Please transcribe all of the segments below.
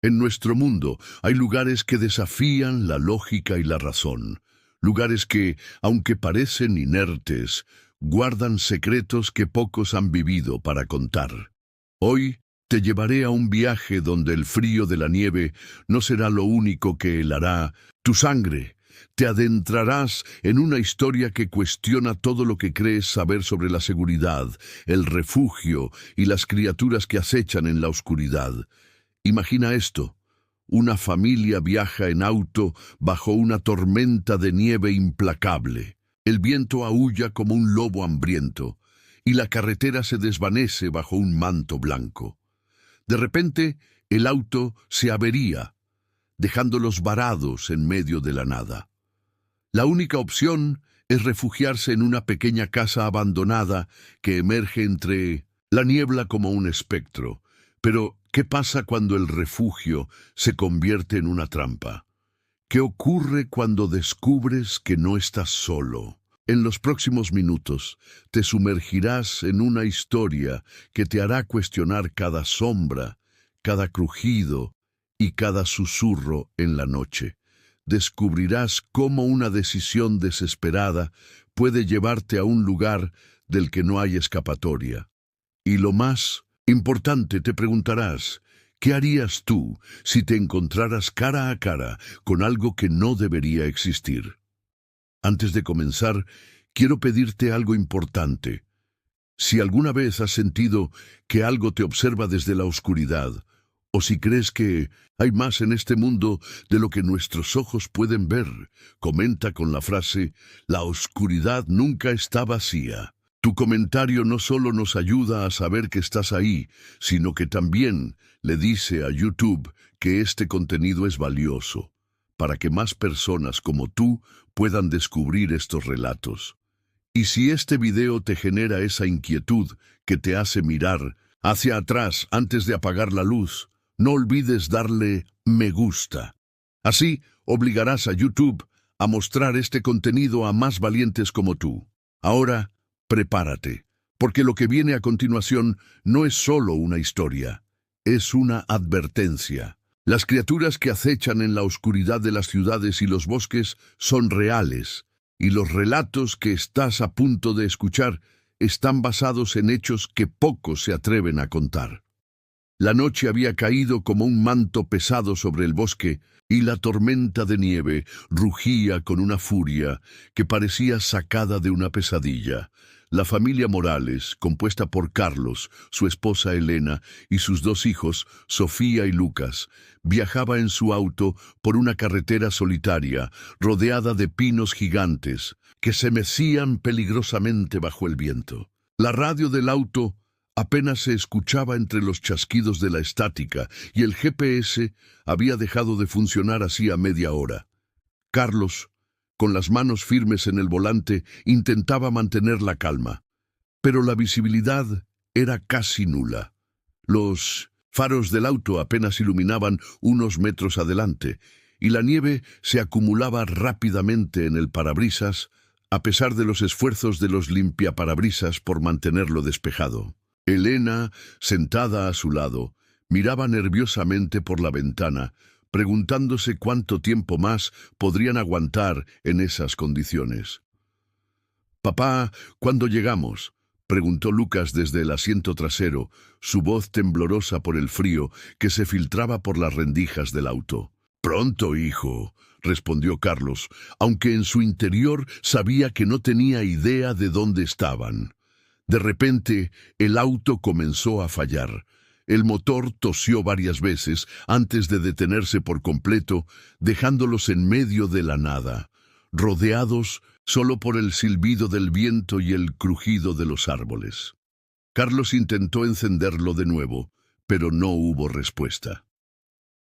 En nuestro mundo hay lugares que desafían la lógica y la razón, lugares que, aunque parecen inertes, guardan secretos que pocos han vivido para contar. Hoy te llevaré a un viaje donde el frío de la nieve no será lo único que helará tu sangre. Te adentrarás en una historia que cuestiona todo lo que crees saber sobre la seguridad, el refugio y las criaturas que acechan en la oscuridad. Imagina esto: una familia viaja en auto bajo una tormenta de nieve implacable. El viento aúlla como un lobo hambriento, y la carretera se desvanece bajo un manto blanco. De repente, el auto se avería, dejándolos varados en medio de la nada. La única opción es refugiarse en una pequeña casa abandonada que emerge entre la niebla como un espectro. Pero, ¿qué pasa cuando el refugio se convierte en una trampa? ¿Qué ocurre cuando descubres que no estás solo? En los próximos minutos te sumergirás en una historia que te hará cuestionar cada sombra, cada crujido y cada susurro en la noche. Descubrirás cómo una decisión desesperada puede llevarte a un lugar del que no hay escapatoria. Y lo más importante, te preguntarás: ¿qué harías tú si te encontraras cara a cara con algo que no debería existir? Antes de comenzar, quiero pedirte algo importante. Si alguna vez has sentido que algo te observa desde la oscuridad, o si crees que hay más en este mundo de lo que nuestros ojos pueden ver, comenta con la frase: la oscuridad nunca está vacía. Tu comentario no solo nos ayuda a saber que estás ahí, sino que también le dice a YouTube que este contenido es valioso, para que más personas como tú puedan descubrir estos relatos. Y si este video te genera esa inquietud que te hace mirar hacia atrás antes de apagar la luz, no olvides darle me gusta. Así obligarás a YouTube a mostrar este contenido a más valientes como tú. Ahora, prepárate, porque lo que viene a continuación no es solo una historia, es una advertencia. Las criaturas que acechan en la oscuridad de las ciudades y los bosques son reales, y los relatos que estás a punto de escuchar están basados en hechos que pocos se atreven a contar. La noche había caído como un manto pesado sobre el bosque, y la tormenta de nieve rugía con una furia que parecía sacada de una pesadilla. La familia Morales, compuesta por Carlos, su esposa Elena y sus dos hijos, Sofía y Lucas, viajaba en su auto por una carretera solitaria, rodeada de pinos gigantes, que se mecían peligrosamente bajo el viento. La radio del auto apenas se escuchaba entre los chasquidos de la estática, y el GPS había dejado de funcionar hacía media hora. Carlos, con las manos firmes en el volante, intentaba mantener la calma, pero la visibilidad era casi nula. Los faros del auto apenas iluminaban unos metros adelante, y la nieve se acumulaba rápidamente en el parabrisas, a pesar de los esfuerzos de los limpiaparabrisas por mantenerlo despejado. Elena, sentada a su lado, miraba nerviosamente por la ventana, preguntándose cuánto tiempo más podrían aguantar en esas condiciones. «Papá, ¿cuándo llegamos?», preguntó Lucas desde el asiento trasero, su voz temblorosa por el frío que se filtraba por las rendijas del auto. «Pronto, hijo», respondió Carlos, aunque en su interior sabía que no tenía idea de dónde estaban. De repente, el auto comenzó a fallar. El motor tosió varias veces antes de detenerse por completo, dejándolos en medio de la nada, rodeados solo por el silbido del viento y el crujido de los árboles. Carlos intentó encenderlo de nuevo, pero no hubo respuesta.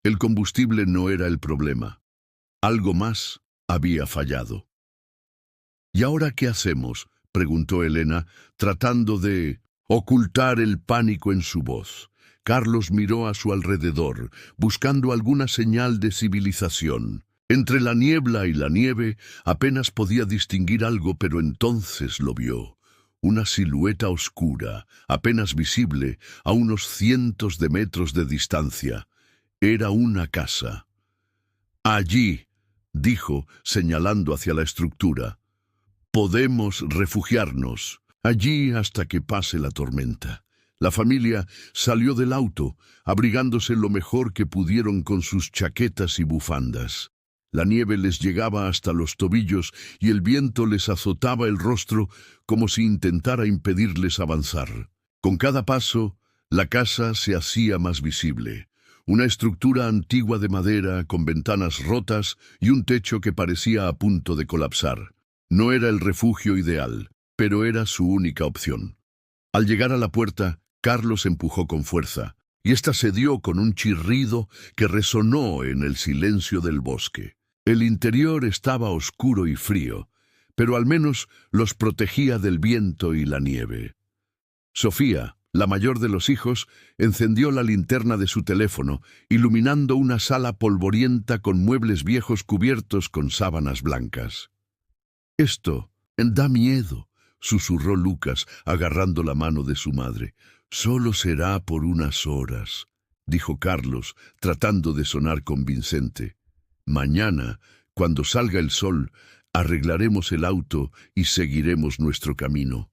El combustible no era el problema. Algo más había fallado. «¿Y ahora qué hacemos?», preguntó Elena, tratando de ocultar el pánico en su voz. Carlos miró a su alrededor, buscando alguna señal de civilización. Entre la niebla y la nieve apenas podía distinguir algo, pero entonces lo vio. Una silueta oscura, apenas visible, a unos cientos de metros de distancia. Era una casa. Allí, dijo, señalando hacia la estructura, podemos refugiarnos allí hasta que pase la tormenta. La familia salió del auto, abrigándose lo mejor que pudieron con sus chaquetas y bufandas. La nieve les llegaba hasta los tobillos y el viento les azotaba el rostro como si intentara impedirles avanzar. Con cada paso, la casa se hacía más visible. Una estructura antigua de madera con ventanas rotas y un techo que parecía a punto de colapsar. No era el refugio ideal, pero era su única opción. Al llegar a la puerta, Carlos empujó con fuerza, y ésta cedió con un chirrido que resonó en el silencio del bosque. El interior estaba oscuro y frío, pero al menos los protegía del viento y la nieve. Sofía, la mayor de los hijos, encendió la linterna de su teléfono, iluminando una sala polvorienta con muebles viejos cubiertos con sábanas blancas. «Esto da miedo», susurró Lucas, agarrando la mano de su madre. «Solo será por unas horas», dijo Carlos, tratando de sonar convincente. «Mañana, cuando salga el sol, arreglaremos el auto y seguiremos nuestro camino».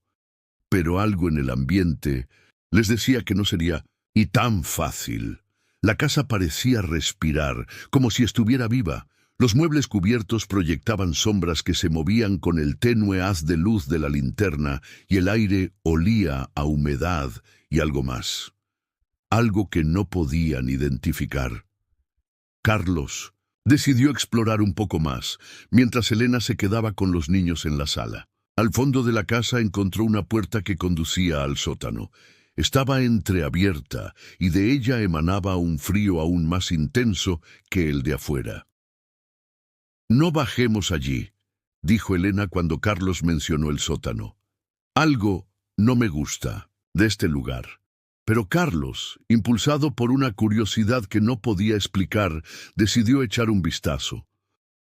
Pero algo en el ambiente les decía que no sería y tan fácil. La casa parecía respirar, como si estuviera viva. Los muebles cubiertos proyectaban sombras que se movían con el tenue haz de luz de la linterna y el aire olía a humedad y algo más. Algo que no podían identificar. Carlos decidió explorar un poco más, mientras Elena se quedaba con los niños en la sala. Al fondo de la casa encontró una puerta que conducía al sótano. Estaba entreabierta y de ella emanaba un frío aún más intenso que el de afuera. «No bajemos allí», dijo Elena cuando Carlos mencionó el sótano. «Algo no me gusta de este lugar». Pero Carlos, impulsado por una curiosidad que no podía explicar, decidió echar un vistazo.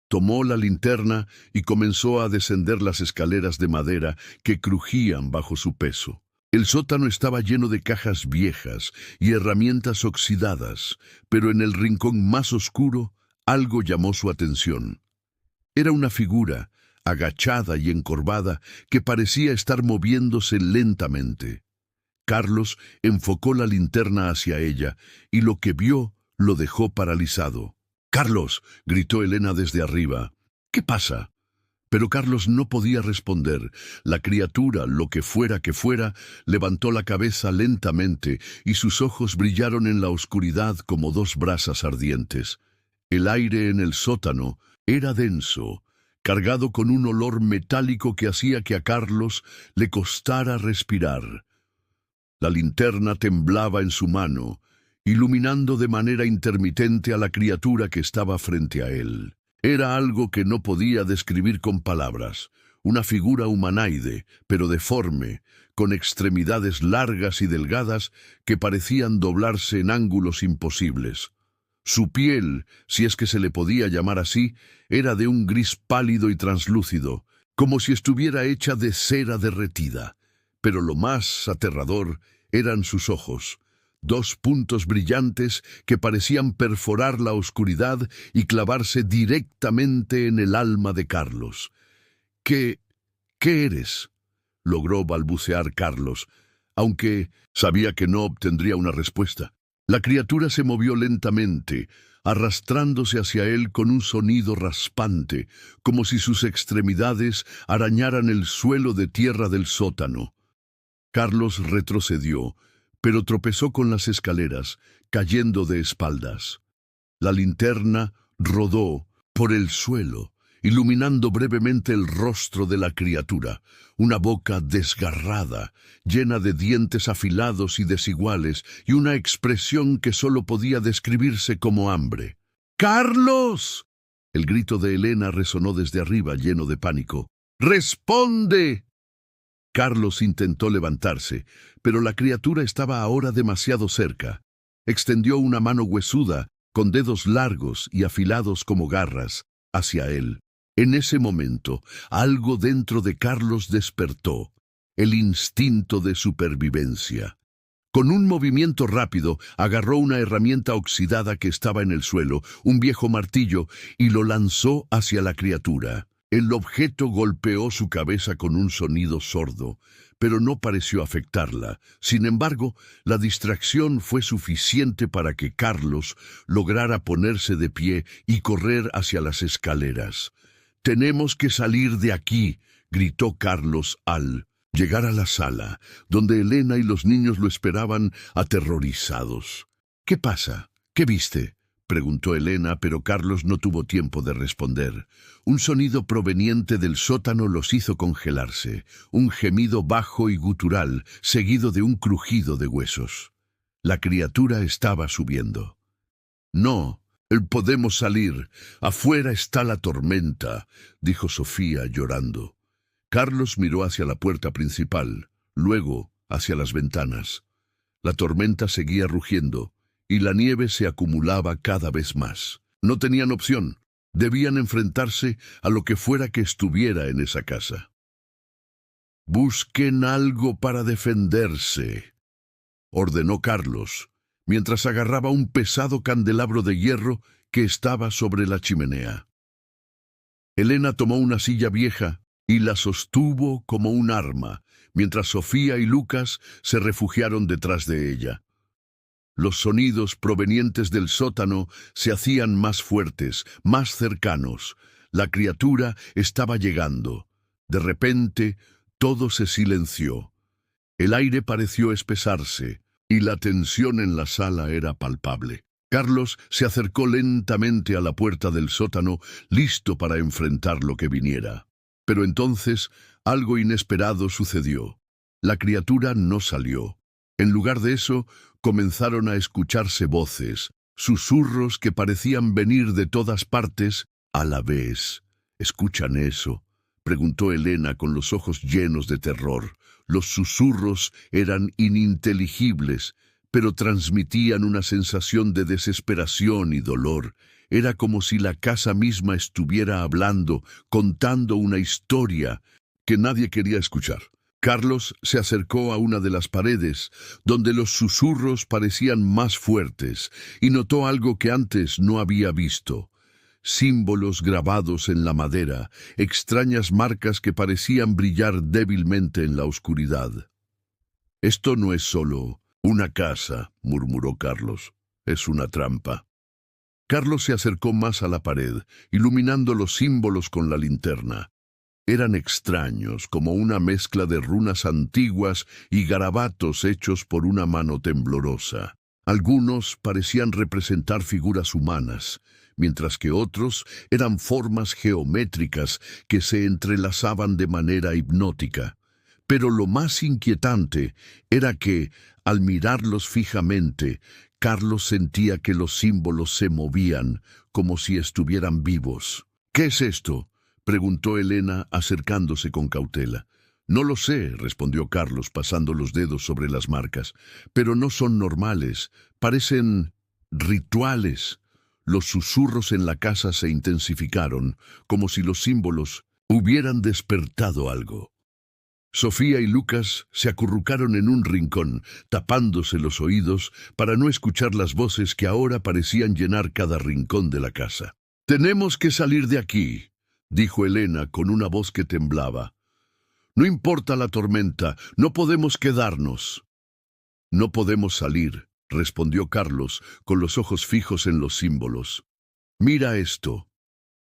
Tomó la linterna y comenzó a descender las escaleras de madera que crujían bajo su peso. El sótano estaba lleno de cajas viejas y herramientas oxidadas, pero en el rincón más oscuro algo llamó su atención. Era una figura, agachada y encorvada, que parecía estar moviéndose lentamente. Carlos enfocó la linterna hacia ella y lo que vio lo dejó paralizado. «¡Carlos!», gritó Elena desde arriba. «¿Qué pasa?». Pero Carlos no podía responder. La criatura, lo que fuera, levantó la cabeza lentamente y sus ojos brillaron en la oscuridad como dos brasas ardientes. El aire en el sótano era denso, cargado con un olor metálico que hacía que a Carlos le costara respirar. La linterna temblaba en su mano, iluminando de manera intermitente a la criatura que estaba frente a él. Era algo que no podía describir con palabras, una figura humanoide, pero deforme, con extremidades largas y delgadas que parecían doblarse en ángulos imposibles. Su piel, si es que se le podía llamar así, era de un gris pálido y translúcido, como si estuviera hecha de cera derretida. Pero lo más aterrador eran sus ojos, dos puntos brillantes que parecían perforar la oscuridad y clavarse directamente en el alma de Carlos. ¿Qué eres?», logró balbucear Carlos, aunque sabía que no obtendría una respuesta. La criatura se movió lentamente, arrastrándose hacia él con un sonido raspante, como si sus extremidades arañaran el suelo de tierra del sótano. Carlos retrocedió, pero tropezó con las escaleras, cayendo de espaldas. La linterna rodó por el suelo, iluminando brevemente el rostro de la criatura, una boca desgarrada, llena de dientes afilados y desiguales, y una expresión que solo podía describirse como hambre. «¡Carlos!», el grito de Elena resonó desde arriba, lleno de pánico. «¡Responde!». Carlos intentó levantarse, pero la criatura estaba ahora demasiado cerca. Extendió una mano huesuda, con dedos largos y afilados como garras, hacia él. En ese momento, algo dentro de Carlos despertó, el instinto de supervivencia. Con un movimiento rápido, agarró una herramienta oxidada que estaba en el suelo, un viejo martillo, y lo lanzó hacia la criatura. El objeto golpeó su cabeza con un sonido sordo, pero no pareció afectarla. Sin embargo, la distracción fue suficiente para que Carlos lograra ponerse de pie y correr hacia las escaleras. «Tenemos que salir de aquí», gritó Carlos al llegar a la sala, donde Elena y los niños lo esperaban aterrorizados. «¿Qué pasa? ¿Qué viste?», preguntó Elena, pero Carlos no tuvo tiempo de responder. Un sonido proveniente del sótano los hizo congelarse, un gemido bajo y gutural, seguido de un crujido de huesos. La criatura estaba subiendo. «No, podemos salir. Afuera está la tormenta», dijo Sofía llorando. Carlos miró hacia la puerta principal, luego hacia las ventanas. La tormenta seguía rugiendo, y la nieve se acumulaba cada vez más. No tenían opción. Debían enfrentarse a lo que fuera que estuviera en esa casa. «Busquen algo para defenderse», ordenó Carlos, mientras agarraba un pesado candelabro de hierro que estaba sobre la chimenea. Elena tomó una silla vieja y la sostuvo como un arma, mientras Sofía y Lucas se refugiaron detrás de ella. Los sonidos provenientes del sótano se hacían más fuertes, más cercanos. La criatura estaba llegando. De repente, todo se silenció. El aire pareció espesarse, y la tensión en la sala era palpable. Carlos se acercó lentamente a la puerta del sótano, listo para enfrentar lo que viniera. Pero entonces, algo inesperado sucedió. La criatura no salió. En lugar de eso, comenzaron a escucharse voces, susurros que parecían venir de todas partes a la vez. «¿Escuchan eso?», preguntó Elena con los ojos llenos de terror. Los susurros eran ininteligibles, pero transmitían una sensación de desesperación y dolor. Era como si la casa misma estuviera hablando, contando una historia que nadie quería escuchar. Carlos se acercó a una de las paredes, donde los susurros parecían más fuertes, y notó algo que antes no había visto. Símbolos grabados en la madera, extrañas marcas que parecían brillar débilmente en la oscuridad. «Esto no es solo una casa», murmuró Carlos. «Es una trampa». Carlos se acercó más a la pared, iluminando los símbolos con la linterna. Eran extraños, como una mezcla de runas antiguas y garabatos hechos por una mano temblorosa. Algunos parecían representar figuras humanas, mientras que otros eran formas geométricas que se entrelazaban de manera hipnótica. Pero lo más inquietante era que, al mirarlos fijamente, Carlos sentía que los símbolos se movían, como si estuvieran vivos. «¿Qué es esto?», preguntó Elena, acercándose con cautela. «No lo sé», respondió Carlos, pasando los dedos sobre las marcas, «pero no son normales, parecen rituales». Los susurros en la casa se intensificaron, como si los símbolos hubieran despertado algo. Sofía y Lucas se acurrucaron en un rincón, tapándose los oídos para no escuchar las voces que ahora parecían llenar cada rincón de la casa. «Tenemos que salir de aquí», dijo Elena con una voz que temblaba. «No importa la tormenta, no podemos quedarnos». «No podemos salir», respondió Carlos, con los ojos fijos en los símbolos. «Mira esto».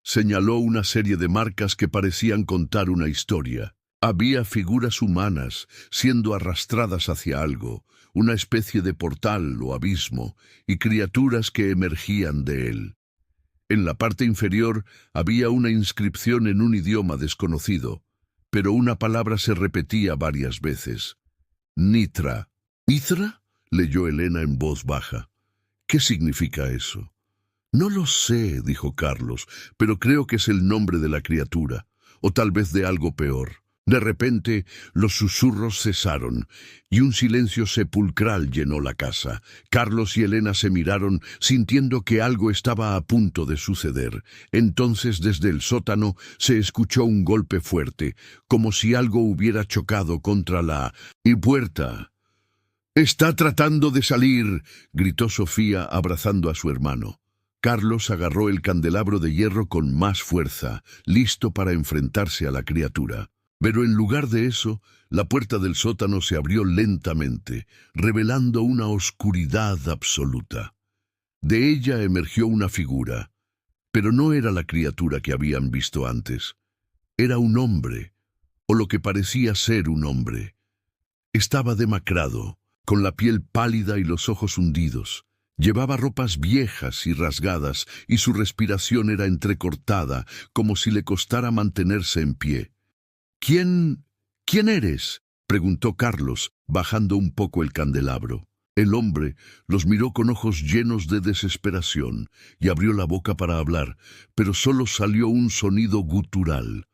Señaló una serie de marcas que parecían contar una historia. Había figuras humanas siendo arrastradas hacia algo, una especie de portal o abismo, y criaturas que emergían de él. En la parte inferior había una inscripción en un idioma desconocido, pero una palabra se repetía varias veces. «Nitra». «¿Mithra?», leyó Elena en voz baja. «¿Qué significa eso?» «No lo sé», dijo Carlos, «pero creo que es el nombre de la criatura, o tal vez de algo peor». De repente, los susurros cesaron, y un silencio sepulcral llenó la casa. Carlos y Elena se miraron, sintiendo que algo estaba a punto de suceder. Entonces, desde el sótano, se escuchó un golpe fuerte, como si algo hubiera chocado contra la puerta. «Está tratando de salir», gritó Sofía abrazando a su hermano. Carlos agarró el candelabro de hierro con más fuerza, listo para enfrentarse a la criatura. Pero en lugar de eso, la puerta del sótano se abrió lentamente, revelando una oscuridad absoluta. De ella emergió una figura, pero no era la criatura que habían visto antes. Era un hombre, o lo que parecía ser un hombre. Estaba demacrado, con la piel pálida y los ojos hundidos. Llevaba ropas viejas y rasgadas, y su respiración era entrecortada, como si le costara mantenerse en pie. «¿Quién eres?», preguntó Carlos, bajando un poco el candelabro. El hombre los miró con ojos llenos de desesperación y abrió la boca para hablar, pero solo salió un sonido gutural.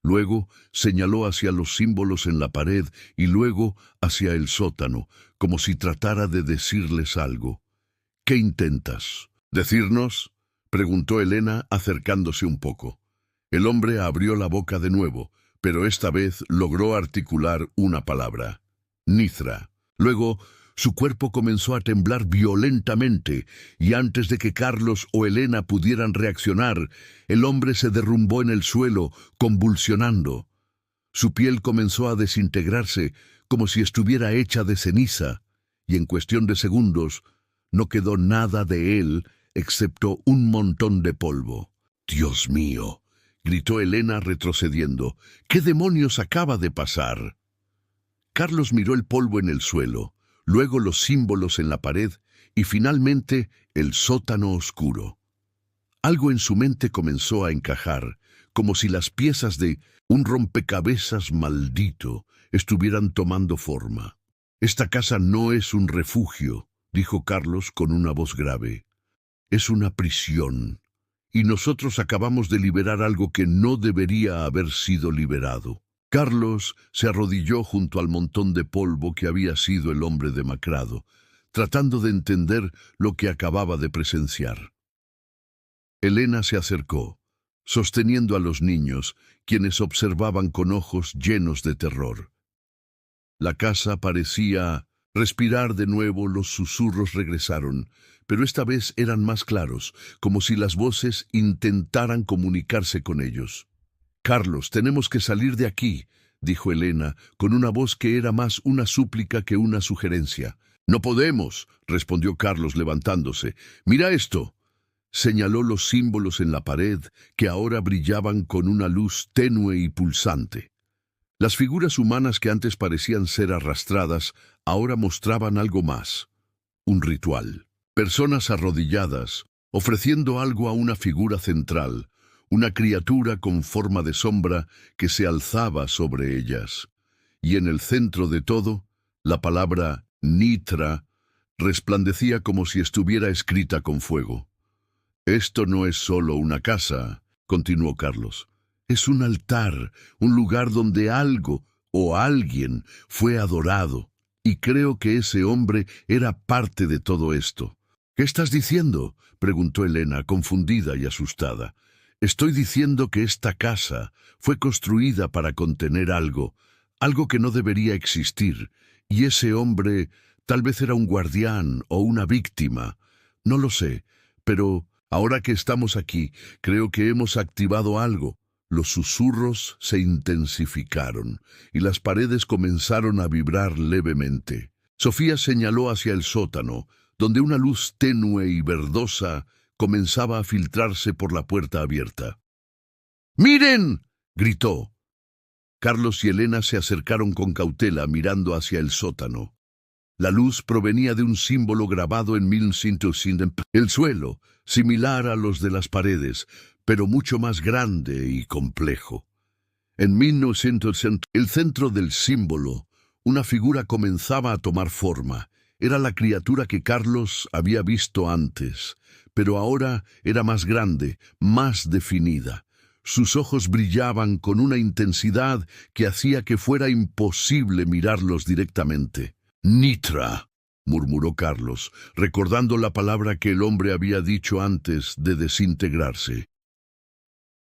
Luego señaló hacia los símbolos en la pared y luego hacia el sótano, como si tratara de decirles algo. «¿Qué intentas? ¿Decirnos?», preguntó Elena, acercándose un poco. El hombre abrió la boca de nuevo, pero esta vez logró articular una palabra: Nithra. Luego, su cuerpo comenzó a temblar violentamente, y antes de que Carlos o Elena pudieran reaccionar, el hombre se derrumbó en el suelo, convulsionando. Su piel comenzó a desintegrarse, como si estuviera hecha de ceniza, y en cuestión de segundos, no quedó nada de él, excepto un montón de polvo. «¡Dios mío!», gritó Elena retrocediendo. «¿Qué demonios acaba de pasar?». Carlos miró el polvo en el suelo, luego los símbolos en la pared y finalmente el sótano oscuro. Algo en su mente comenzó a encajar, como si las piezas de un rompecabezas maldito estuvieran tomando forma. «Esta casa no es un refugio», dijo Carlos con una voz grave. «Es una prisión, y nosotros acabamos de liberar algo que no debería haber sido liberado». Carlos se arrodilló junto al montón de polvo que había sido el hombre demacrado, tratando de entender lo que acababa de presenciar. Elena se acercó, sosteniendo a los niños, quienes observaban con ojos llenos de terror. La casa parecía respirar de nuevo. Los susurros regresaron, pero esta vez eran más claros, como si las voces intentaran comunicarse con ellos. «Carlos, tenemos que salir de aquí», dijo Elena, con una voz que era más una súplica que una sugerencia. «No podemos», respondió Carlos levantándose. «Mira esto». Señaló los símbolos en la pared, que ahora brillaban con una luz tenue y pulsante. Las figuras humanas que antes parecían ser arrastradas, ahora mostraban algo más. Un ritual. Personas arrodilladas, ofreciendo algo a una figura central, una criatura con forma de sombra que se alzaba sobre ellas. Y en el centro de todo, la palabra Nithra resplandecía como si estuviera escrita con fuego. «Esto no es solo una casa», continuó Carlos. «Es un altar, un lugar donde algo o alguien fue adorado. Y creo que ese hombre era parte de todo esto». «¿Qué estás diciendo?», preguntó Elena, confundida y asustada. «Estoy diciendo que esta casa fue construida para contener algo que no debería existir, y ese hombre tal vez era un guardián o una víctima. No lo sé, pero ahora que estamos aquí, creo que hemos activado algo». Los susurros se intensificaron, y las paredes comenzaron a vibrar levemente. Sofía señaló hacia el sótano, donde una luz tenue y verdosa comenzaba a filtrarse por la puerta abierta. «¡Miren!», gritó. Carlos y Elena se acercaron con cautela, mirando hacia el sótano. La luz provenía de un símbolo grabado en el suelo, similar a los de las paredes, pero mucho más grande y complejo. En 1900, el centro del símbolo, una figura comenzaba a tomar forma. Era la criatura que Carlos había visto antes, pero ahora era más grande, más definida. Sus ojos brillaban con una intensidad que hacía que fuera imposible mirarlos directamente. «Nithra», murmuró Carlos, recordando la palabra que el hombre había dicho antes de desintegrarse.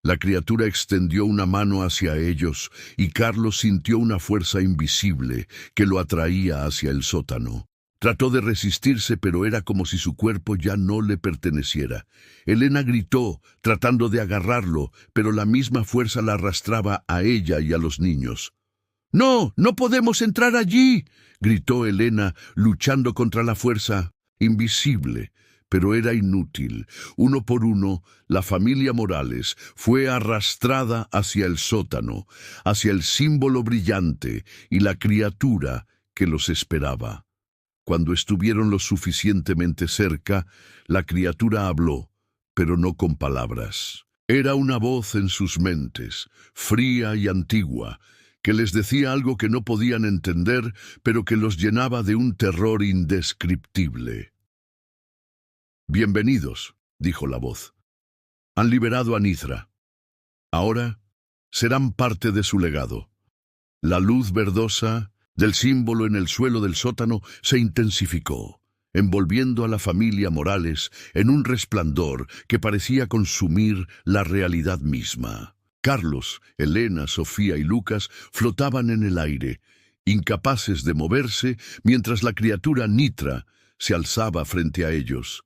La criatura extendió una mano hacia ellos y Carlos sintió una fuerza invisible que lo atraía hacia el sótano. Trató de resistirse, pero era como si su cuerpo ya no le perteneciera. Elena gritó, tratando de agarrarlo, pero la misma fuerza la arrastraba a ella y a los niños. «¡No! ¡No podemos entrar allí!», gritó Elena, luchando contra la fuerza invisible. Pero era inútil. Uno por uno, la familia Morales fue arrastrada hacia el sótano, hacia el símbolo brillante y la criatura que los esperaba. Cuando estuvieron lo suficientemente cerca, la criatura habló, pero no con palabras. Era una voz en sus mentes, fría y antigua, que les decía algo que no podían entender, pero que los llenaba de un terror indescriptible. «Bienvenidos», dijo la voz. «Han liberado a Nithra. Ahora serán parte de su legado». La luz verdosa del símbolo en el suelo del sótano se intensificó, envolviendo a la familia Morales en un resplandor que parecía consumir la realidad misma. Carlos, Elena, Sofía y Lucas flotaban en el aire, incapaces de moverse, mientras la criatura Nithra se alzaba frente a ellos.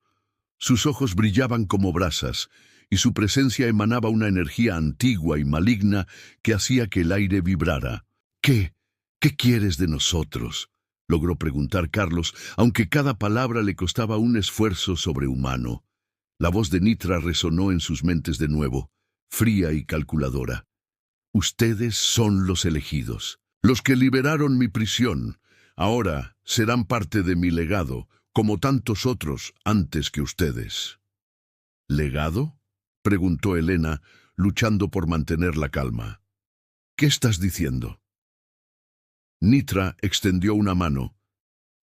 Sus ojos brillaban como brasas, y su presencia emanaba una energía antigua y maligna que hacía que el aire vibrara. «¿Qué quieres de nosotros?», logró preguntar Carlos, aunque cada palabra le costaba un esfuerzo sobrehumano. La voz de Nithra resonó en sus mentes de nuevo, fría y calculadora. «Ustedes son los elegidos, los que liberaron mi prisión. Ahora serán parte de mi legado, como tantos otros antes que ustedes». «¿Legado?», preguntó Elena, luchando por mantener la calma. «¿Qué estás diciendo?». Nithra extendió una mano,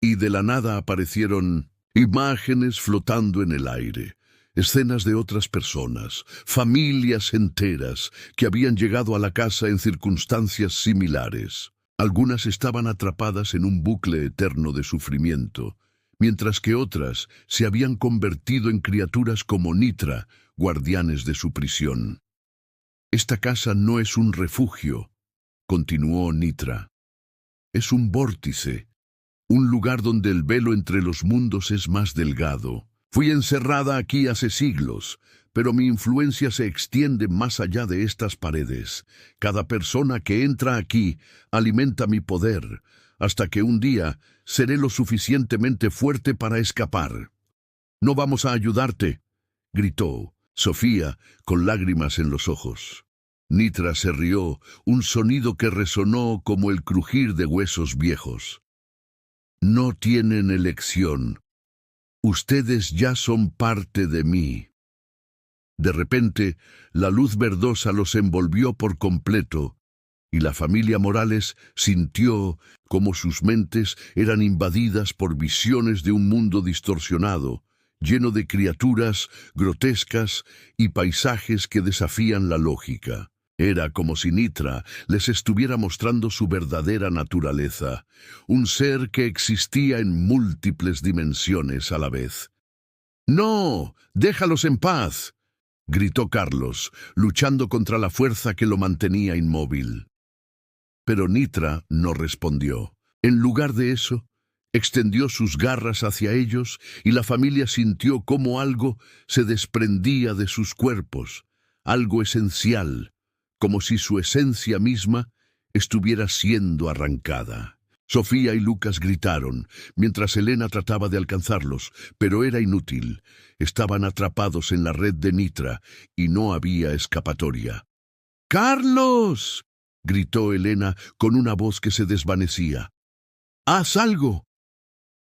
y de la nada aparecieron imágenes flotando en el aire, escenas de otras personas, familias enteras que habían llegado a la casa en circunstancias similares. Algunas estaban atrapadas en un bucle eterno de sufrimiento, mientras que otras se habían convertido en criaturas como Nithra, guardianes de su prisión. «Esta casa no es un refugio», continuó Nithra. «Es un vórtice, un lugar donde el velo entre los mundos es más delgado. Fui encerrada aquí hace siglos, pero mi influencia se extiende más allá de estas paredes. Cada persona que entra aquí alimenta mi poder, hasta que un día seré lo suficientemente fuerte para escapar». «No vamos a ayudarte», gritó Sofía, con lágrimas en los ojos. Nithra se rió, un sonido que resonó como el crujir de huesos viejos. «No tienen elección. Ustedes ya son parte de mí». De repente, la luz verdosa los envolvió por completo, y la familia Morales sintió como sus mentes eran invadidas por visiones de un mundo distorsionado, lleno de criaturas grotescas y paisajes que desafían la lógica. Era como si Nithra les estuviera mostrando su verdadera naturaleza, un ser que existía en múltiples dimensiones a la vez. «¡No! ¡Déjalos en paz!», gritó Carlos, luchando contra la fuerza que lo mantenía inmóvil. Pero Nithra no respondió. En lugar de eso, extendió sus garras hacia ellos y la familia sintió cómo algo se desprendía de sus cuerpos, algo esencial, como si su esencia misma estuviera siendo arrancada. Sofía y Lucas gritaron, mientras Elena trataba de alcanzarlos, pero era inútil. Estaban atrapados en la red de Nithra y no había escapatoria. «¡Carlos!», gritó Elena con una voz que se desvanecía. «¡Haz algo!».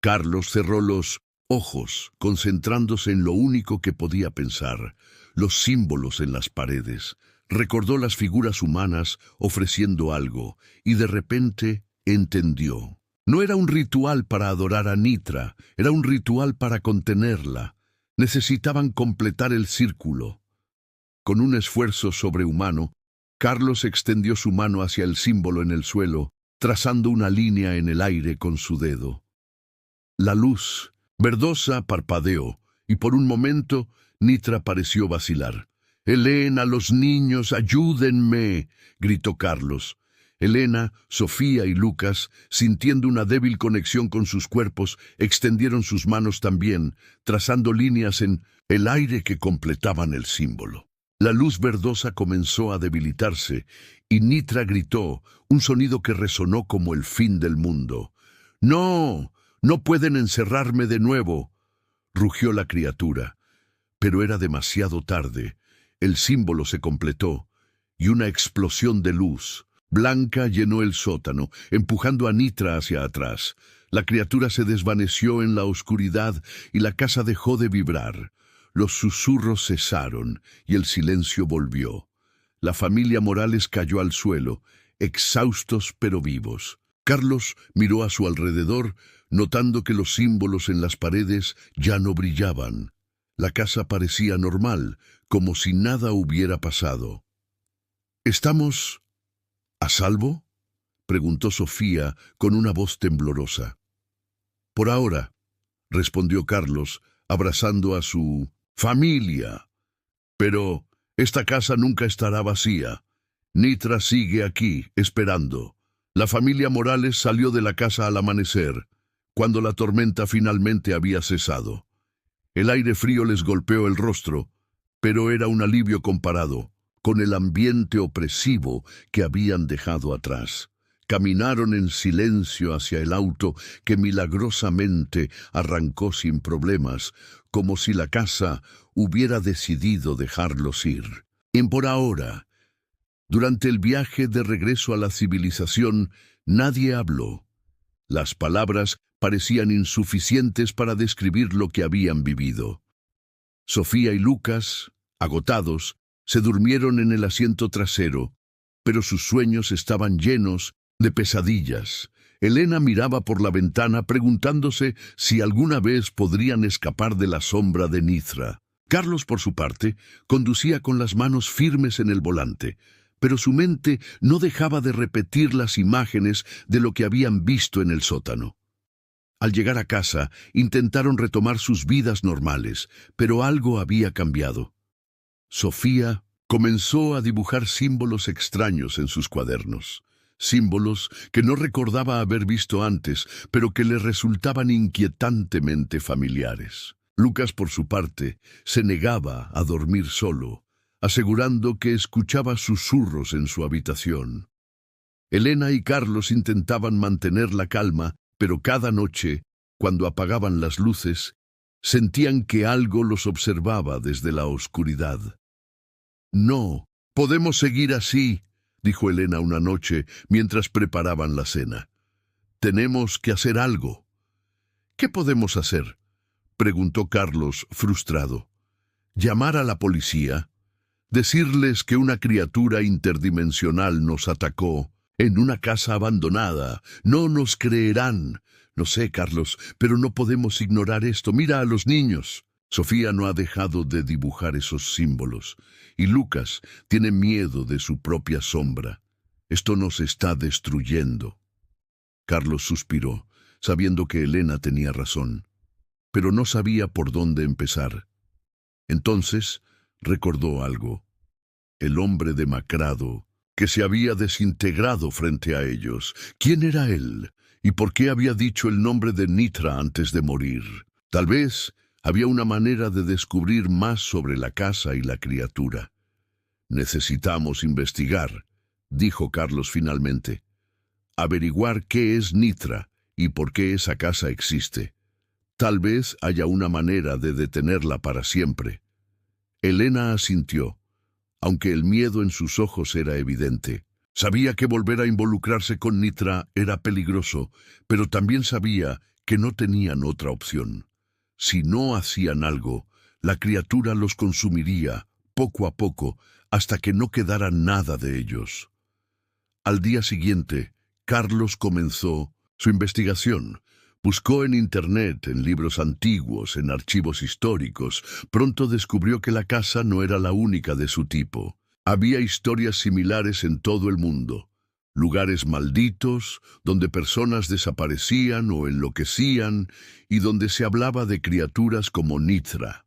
Carlos cerró los ojos, concentrándose en lo único que podía pensar, los símbolos en las paredes. Recordó las figuras humanas ofreciendo algo, y de repente entendió. No era un ritual para adorar a Nithra, era un ritual para contenerla. Necesitaban completar el círculo. Con un esfuerzo sobrehumano, Carlos extendió su mano hacia el símbolo en el suelo, trazando una línea en el aire con su dedo. La luz verdosa parpadeó, y por un momento Nithra pareció vacilar. «Elena, los niños, ayúdenme», gritó Carlos. Elena, Sofía y Lucas, sintiendo una débil conexión con sus cuerpos, extendieron sus manos también, trazando líneas en el aire que completaban el símbolo. La luz verdosa comenzó a debilitarse, y Nitra gritó, un sonido que resonó como el fin del mundo. «¡No! ¡No pueden encerrarme de nuevo!», rugió la criatura. Pero era demasiado tarde. El símbolo se completó, y una explosión de luz blanca llenó el sótano, empujando a Nitra hacia atrás. La criatura se desvaneció en la oscuridad y la casa dejó de vibrar. Los susurros cesaron y el silencio volvió. La familia Morales cayó al suelo, exhaustos pero vivos. Carlos miró a su alrededor, notando que los símbolos en las paredes ya no brillaban. La casa parecía normal, como si nada hubiera pasado. «¿Estamos a salvo?», preguntó Sofía con una voz temblorosa. «Por ahora», respondió Carlos, abrazando a su familia. «Pero esta casa nunca estará vacía. Nitra sigue aquí, esperando». La familia Morales salió de la casa al amanecer, cuando la tormenta finalmente había cesado. El aire frío les golpeó el rostro, pero era un alivio comparado con el ambiente opresivo que habían dejado atrás. Caminaron en silencio hacia el auto que milagrosamente arrancó sin problemas, como si la casa hubiera decidido dejarlos ir. Y por ahora, durante el viaje de regreso a la civilización, nadie habló. Las palabras parecían insuficientes para describir lo que habían vivido. Sofía y Lucas, agotados, se durmieron en el asiento trasero, pero sus sueños estaban llenos de pesadillas. Elena miraba por la ventana preguntándose si alguna vez podrían escapar de la sombra de Nitra. Carlos, por su parte, conducía con las manos firmes en el volante, pero su mente no dejaba de repetir las imágenes de lo que habían visto en el sótano. Al llegar a casa, intentaron retomar sus vidas normales, pero algo había cambiado. Sofía comenzó a dibujar símbolos extraños en sus cuadernos, símbolos que no recordaba haber visto antes, pero que le resultaban inquietantemente familiares. Lucas, por su parte, se negaba a dormir solo, asegurando que escuchaba susurros en su habitación. Elena y Carlos intentaban mantener la calma, pero cada noche, cuando apagaban las luces, sentían que algo los observaba desde la oscuridad. «No, podemos seguir así», dijo Elena una noche mientras preparaban la cena. «Tenemos que hacer algo». «¿Qué podemos hacer?», preguntó Carlos, frustrado. «¿Llamar a la policía? ¿Decirles que una criatura interdimensional nos atacó en una casa abandonada? No nos creerán». «No sé, Carlos, pero no podemos ignorar esto. Mira a los niños». Sofía no ha dejado de dibujar esos símbolos, y Lucas tiene miedo de su propia sombra. Esto nos está destruyendo. Carlos suspiró, sabiendo que Elena tenía razón, pero no sabía por dónde empezar. Entonces recordó algo: el hombre demacrado que se había desintegrado frente a ellos. ¿Quién era él? ¿Y por qué había dicho el nombre de Nitra antes de morir? Tal vez había una manera de descubrir más sobre la casa y la criatura. «Necesitamos investigar», dijo Carlos finalmente. «Averiguar qué es Nitra y por qué esa casa existe. Tal vez haya una manera de detenerla para siempre». Elena asintió, aunque el miedo en sus ojos era evidente. Sabía que volver a involucrarse con Nitra era peligroso, pero también sabía que no tenían otra opción. Si no hacían algo, la criatura los consumiría, poco a poco, hasta que no quedara nada de ellos. Al día siguiente, Carlos comenzó su investigación. Buscó en Internet, en libros antiguos, en archivos históricos. Pronto descubrió que la casa no era la única de su tipo. Había historias similares en todo el mundo. Lugares malditos, donde personas desaparecían o enloquecían, y donde se hablaba de criaturas como Nitra.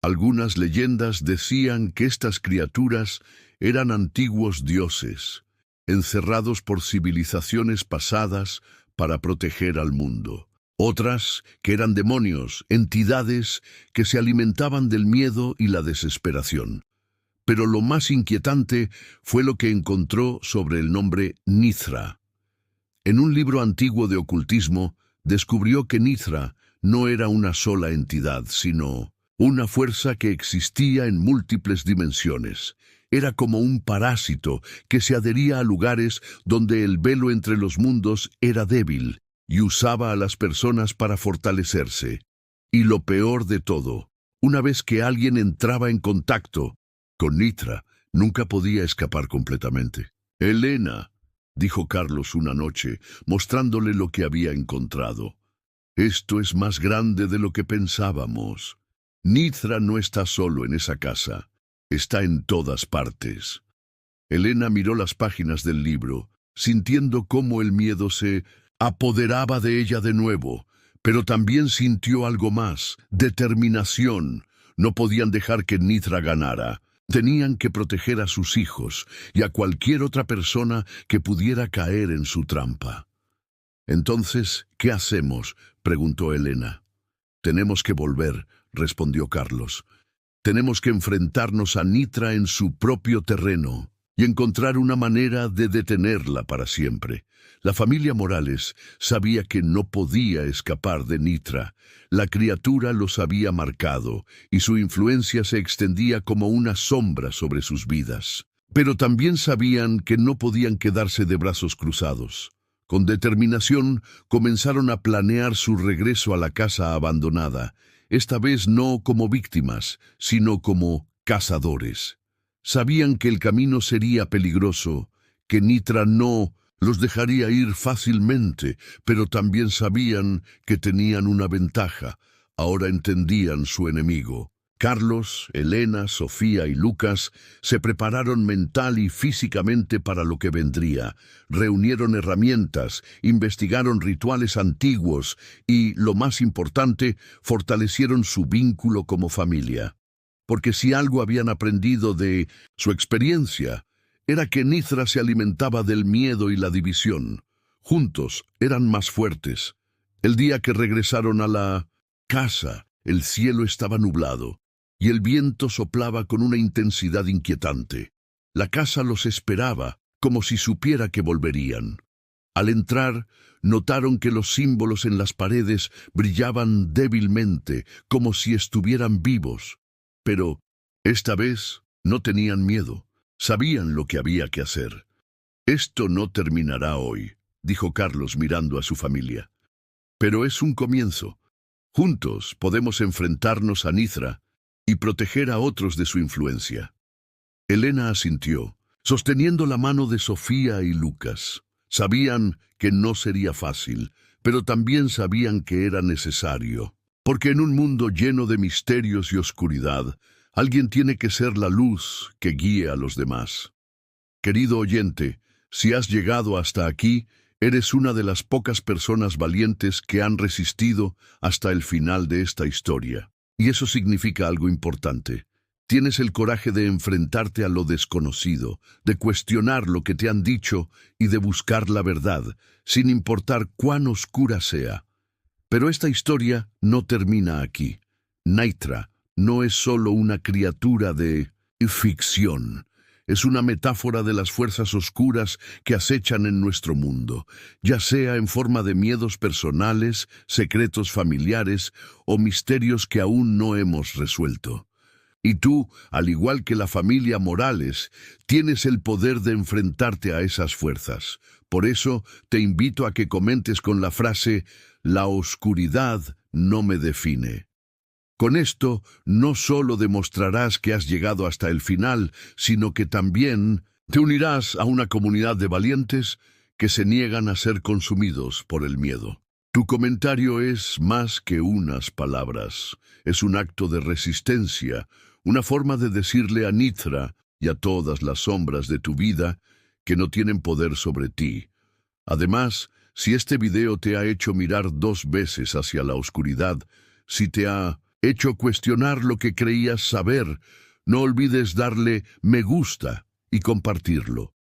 Algunas leyendas decían que estas criaturas eran antiguos dioses, encerrados por civilizaciones pasadas para proteger al mundo. Otras que eran demonios, entidades que se alimentaban del miedo y la desesperación. Pero lo más inquietante fue lo que encontró sobre el nombre Nithra. En un libro antiguo de ocultismo, descubrió que Nithra no era una sola entidad, sino una fuerza que existía en múltiples dimensiones. Era como un parásito que se adhería a lugares donde el velo entre los mundos era débil y usaba a las personas para fortalecerse. Y lo peor de todo, una vez que alguien entraba en contacto con Nithra, nunca podía escapar completamente. «Elena», dijo Carlos una noche, mostrándole lo que había encontrado. «Esto es más grande de lo que pensábamos. Nithra no está solo en esa casa, está en todas partes». Elena miró las páginas del libro, sintiendo cómo el miedo se apoderaba de ella de nuevo, pero también sintió algo más, determinación. No podían dejar que Nithra ganara. Tenían que proteger a sus hijos y a cualquier otra persona que pudiera caer en su trampa. «Entonces, ¿qué hacemos?», preguntó Elena. «Tenemos que volver», respondió Carlos. «Tenemos que enfrentarnos a Nithra en su propio terreno y encontrar una manera de detenerla para siempre». La familia Morales sabía que no podía escapar de Nithra. La criatura los había marcado y su influencia se extendía como una sombra sobre sus vidas. Pero también sabían que no podían quedarse de brazos cruzados. Con determinación comenzaron a planear su regreso a la casa abandonada, esta vez no como víctimas, sino como cazadores. Sabían que el camino sería peligroso, que Nithra no los dejaría ir fácilmente, pero también sabían que tenían una ventaja. Ahora entendían su enemigo. Carlos, Elena, Sofía y Lucas se prepararon mental y físicamente para lo que vendría. Reunieron herramientas, investigaron rituales antiguos y, lo más importante, fortalecieron su vínculo como familia. Porque si algo habían aprendido de su experiencia, era que Nithra se alimentaba del miedo y la división. Juntos eran más fuertes. El día que regresaron a la casa, el cielo estaba nublado y el viento soplaba con una intensidad inquietante. La casa los esperaba, como si supiera que volverían. Al entrar, notaron que los símbolos en las paredes brillaban débilmente, como si estuvieran vivos. Pero esta vez no tenían miedo. Sabían lo que había que hacer. «Esto no terminará hoy», dijo Carlos mirando a su familia. «Pero es un comienzo. Juntos podemos enfrentarnos a Nithra y proteger a otros de su influencia». Elena asintió, sosteniendo la mano de Sofía y Lucas. Sabían que no sería fácil, pero también sabían que era necesario. Porque en un mundo lleno de misterios y oscuridad, alguien tiene que ser la luz que guíe a los demás. Querido oyente, si has llegado hasta aquí, eres una de las pocas personas valientes que han resistido hasta el final de esta historia. Y eso significa algo importante. Tienes el coraje de enfrentarte a lo desconocido, de cuestionar lo que te han dicho y de buscar la verdad, sin importar cuán oscura sea. Pero esta historia no termina aquí. Nithra no es solo una criatura de ficción. Es una metáfora de las fuerzas oscuras que acechan en nuestro mundo, ya sea en forma de miedos personales, secretos familiares o misterios que aún no hemos resuelto. Y tú, al igual que la familia Morales, tienes el poder de enfrentarte a esas fuerzas. Por eso te invito a que comentes con la frase «La oscuridad no me define». Con esto, no solo demostrarás que has llegado hasta el final, sino que también te unirás a una comunidad de valientes que se niegan a ser consumidos por el miedo. Tu comentario es más que unas palabras, es un acto de resistencia, una forma de decirle a Nithra y a todas las sombras de tu vida que no tienen poder sobre ti. Además, si este video te ha hecho mirar 2 veces hacia la oscuridad, si te ha hecho cuestionar lo que creías saber, no olvides darle me gusta y compartirlo.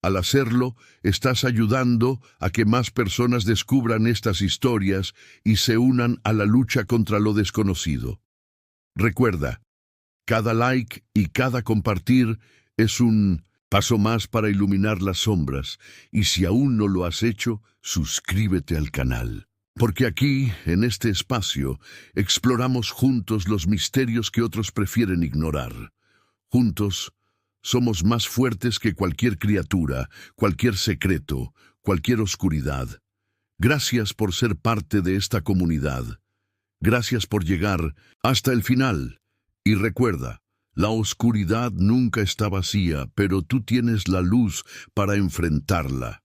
Al hacerlo, estás ayudando a que más personas descubran estas historias y se unan a la lucha contra lo desconocido. Recuerda, cada like y cada compartir es un paso más para iluminar las sombras, y si aún no lo has hecho, suscríbete al canal. Porque aquí, en este espacio, exploramos juntos los misterios que otros prefieren ignorar. Juntos, somos más fuertes que cualquier criatura, cualquier secreto, cualquier oscuridad. Gracias por ser parte de esta comunidad. Gracias por llegar hasta el final. Y recuerda, la oscuridad nunca está vacía, pero tú tienes la luz para enfrentarla.